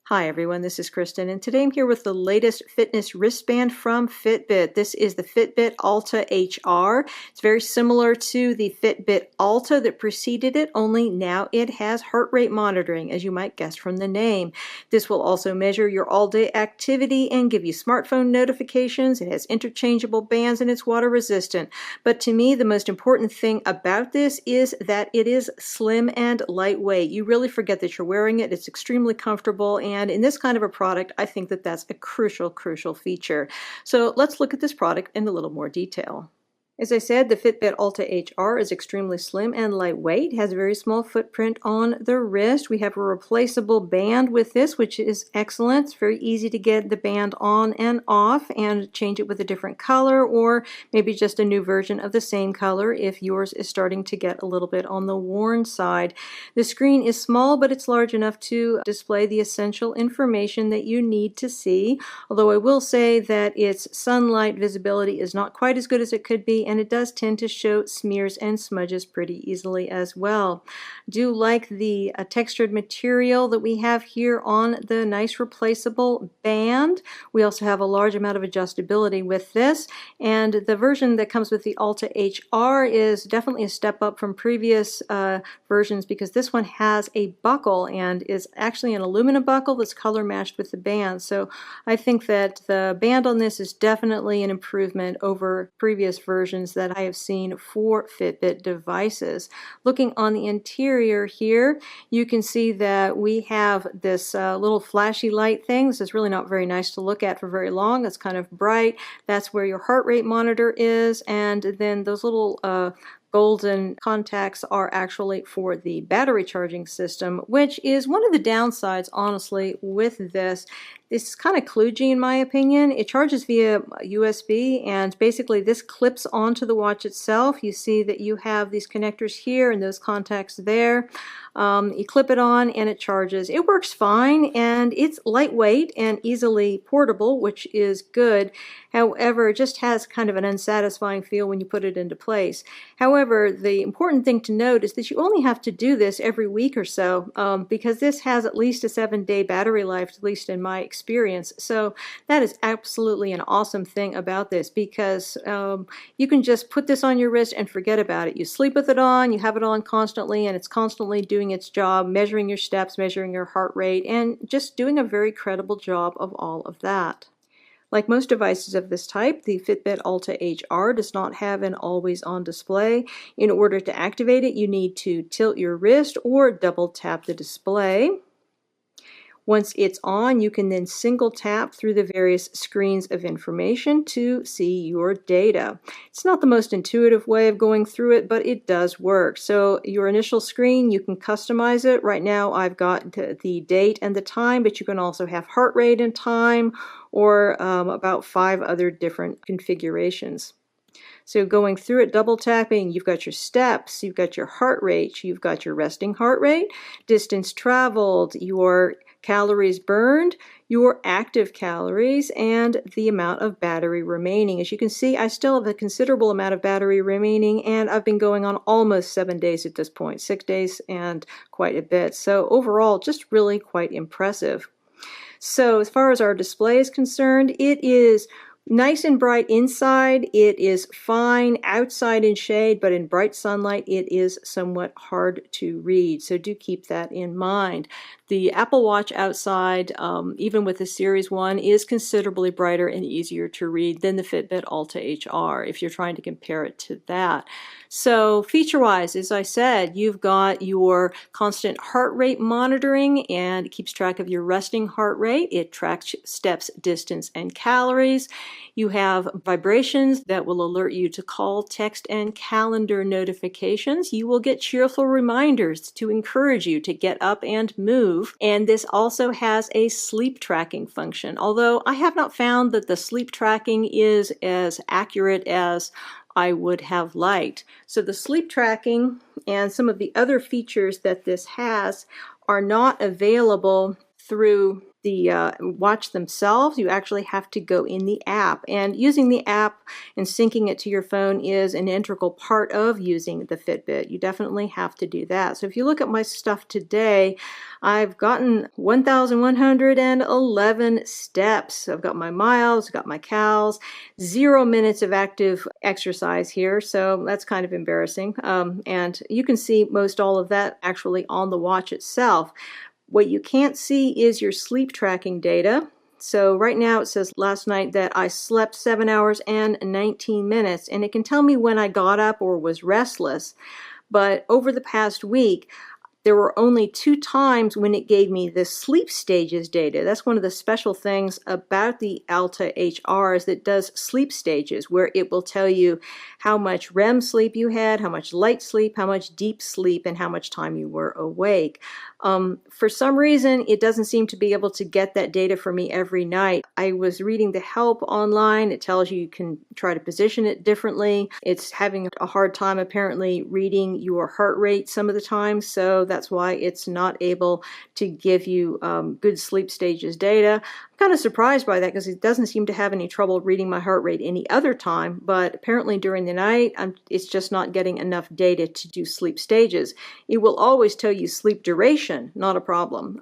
Hi everyone, this is Kristen, and today I'm here with the latest fitness wristband from Fitbit. This is the Fitbit Alta HR. It's very similar to the Fitbit Alta that preceded it, only now it has heart rate monitoring, as you might guess from the name. This will also measure your all-day activity and give you smartphone notifications. It has interchangeable bands and it's water resistant. But to me, the most important thing about this is that it is slim and lightweight. You really forget that you're wearing it. It's extremely comfortable, and in this kind of a product, I think that that's a crucial feature. So let's look at this product in a little more detail. As I said, the Fitbit Alta HR is extremely slim and lightweight, has a very small footprint on the wrist. We have a replaceable band with this, which is excellent. It's very easy to get the band on and off and change it with a different color, or maybe just a new version of the same color if yours is starting to get a little bit on the worn side. The screen is small, but it's large enough to display the essential information that you need to see, although I will say that its sunlight visibility is not quite as good as it could be, and it does tend to show smears and smudges pretty easily as well. Do like the textured material that we have here on the nice replaceable band. We also have a large amount of adjustability with this, and the version that comes with the Alta HR is definitely a step up from previous versions, because this one has a buckle and is actually an aluminum buckle that's color matched with the band. So I think that the band on this is definitely an improvement over previous versions that I have seen for Fitbit devices. Looking on the interior here, you can see that we have this little flashy light thing. This is really not very nice to look at for very long. It's kind of bright. That's where your heart rate monitor is, and then those little golden contacts are actually for the battery charging system, which is one of the downsides, honestly, with this. This is kind of kludgy in my opinion. It charges via USB, and basically this clips onto the watch itself. You see that you have these connectors here and those contacts there. You clip it on and it charges. It works fine, and it's lightweight and easily portable, which is good. However, it just has kind of an unsatisfying feel when you put it into place. However, the important thing to note is that you only have to do this every week or so, because this has at least a 7-day battery life, at least in my experience. So that is absolutely an awesome thing about this, because you can just put this on your wrist and forget about it. You sleep with it on, you have it on constantly, and it's constantly doing its job, measuring your steps, measuring your heart rate, and just doing a very credible job of all of that. Like most devices of this type, the Fitbit Alta HR does not have an always-on display. In order to activate it, you need to tilt your wrist or double tap the display. Once it's on, you can then single tap through the various screens of information to see your data. It's not the most intuitive way of going through it, but it does work. So your initial screen, you can customize it. Right now I've got the date and the time, but you can also have heart rate and time, or about 5 other different configurations. So going through it, double tapping, you've got your steps, you've got your heart rate, you've got your resting heart rate, distance traveled, your calories burned, your active calories, and the amount of battery remaining. As you can see, I still have a considerable amount of battery remaining, and I've been going on almost 7 days at this point, 6 days and quite a bit. So overall, just really quite impressive. So as far as our display is concerned, it is nice and bright inside. It is fine outside in shade, but in bright sunlight it is somewhat hard to read. So do keep that in mind. The Apple Watch outside, even with the Series 1, is considerably brighter and easier to read than the Fitbit Alta HR, if you're trying to compare it to that. So feature-wise, as I said, you've got your constant heart rate monitoring, and it keeps track of your resting heart rate. It tracks steps, distance, and calories. You have vibrations that will alert you to call, text, and calendar notifications. You will get cheerful reminders to encourage you to get up and move. And this also has a sleep tracking function, although I have not found that the sleep tracking is as accurate as I would have liked. So the sleep tracking and some of the other features that this has are not available through the watch themselves. You actually have to go in the app, and using the app and syncing it to your phone is an integral part of using the Fitbit. You definitely have to do that. So if you look at my stuff today, I've gotten 1,111 steps. I've got my miles, I've got my cals, 0 minutes of active exercise here, so that's kind of embarrassing. And you can see most all of that actually on the watch itself. What you can't see is your sleep tracking data. So right now it says last night that I slept 7 hours and 19 minutes, and it can tell me when I got up or was restless. But over the past week, there were only 2 times when it gave me the sleep stages data. That's one of the special things about the Alta HR is that it does sleep stages, where it will tell you how much REM sleep you had, how much light sleep, how much deep sleep, and how much time you were awake. For some reason, it doesn't seem to be able to get that data for me every night. I was reading the help online. It tells you can try to position it differently. It's having a hard time apparently reading your heart rate some of the time, so that's why it's not able to give you good sleep stages data. I'm kind of surprised by that because it doesn't seem to have any trouble reading my heart rate any other time, but apparently during the night, it's just not getting enough data to do sleep stages. It will always tell you sleep duration, not a problem.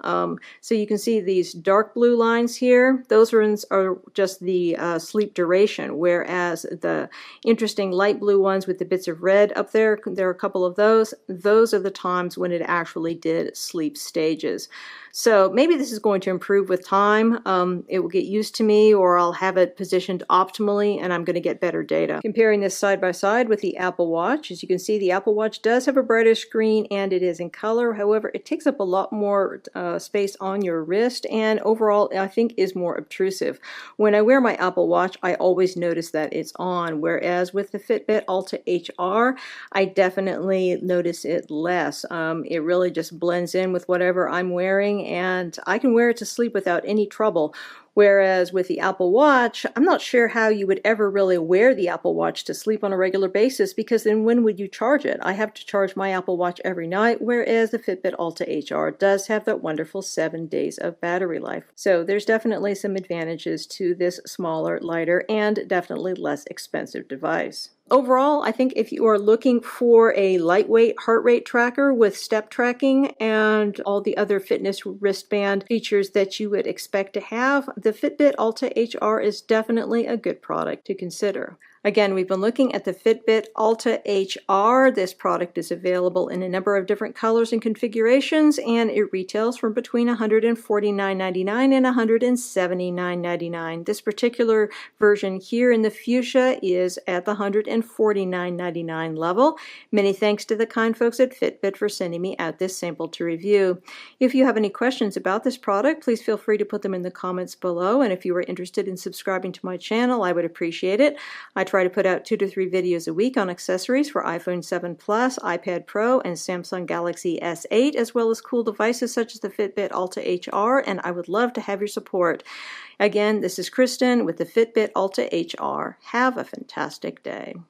So you can see these dark blue lines here. Those are just the sleep duration, whereas the interesting light blue ones with the bits of red up there, there are a couple of those. Those are the times when it actually did sleep stages. So maybe this is going to improve with time. It will get used to me, or I'll have it positioned optimally and I'm going to get better data. Comparing this side by side with the Apple Watch, as you can see, the Apple Watch does have a brighter screen and it is in color. However, it takes up a lot more space on your wrist and overall I think is more obtrusive. When I wear my Apple Watch, I always notice that it's on, whereas with the Fitbit Alta HR, I definitely notice it less. It really just blends in with whatever I'm wearing, and I can wear it to sleep without any trouble. Whereas with the Apple Watch, I'm not sure how you would ever really wear the Apple Watch to sleep on a regular basis, because then when would you charge it? I have to charge my Apple Watch every night, whereas the Fitbit Alta HR does have that wonderful 7 days of battery life. So there's definitely some advantages to this smaller, lighter, and definitely less expensive device. Overall, I think if you are looking for a lightweight heart rate tracker with step tracking and all the other fitness wristband features that you would expect to have, the Fitbit Alta HR is definitely a good product to consider. Again, we've been looking at the Fitbit Alta HR. This product is available in a number of different colors and configurations, and it retails from between $149.99 and $179.99. This particular version here in the fuchsia is at the $149.99 level. Many thanks to the kind folks at Fitbit for sending me out this sample to review. If you have any questions about this product, please feel free to put them in the comments below, and if you are interested in subscribing to my channel, I would appreciate it. I try to put out 2 to 3 videos a week on accessories for iPhone 7 Plus, iPad Pro, and Samsung Galaxy S8, as well as cool devices such as the Fitbit Alta HR, and I would love to have your support. Again, this is Kristen with the Fitbit Alta HR. Have a fantastic day.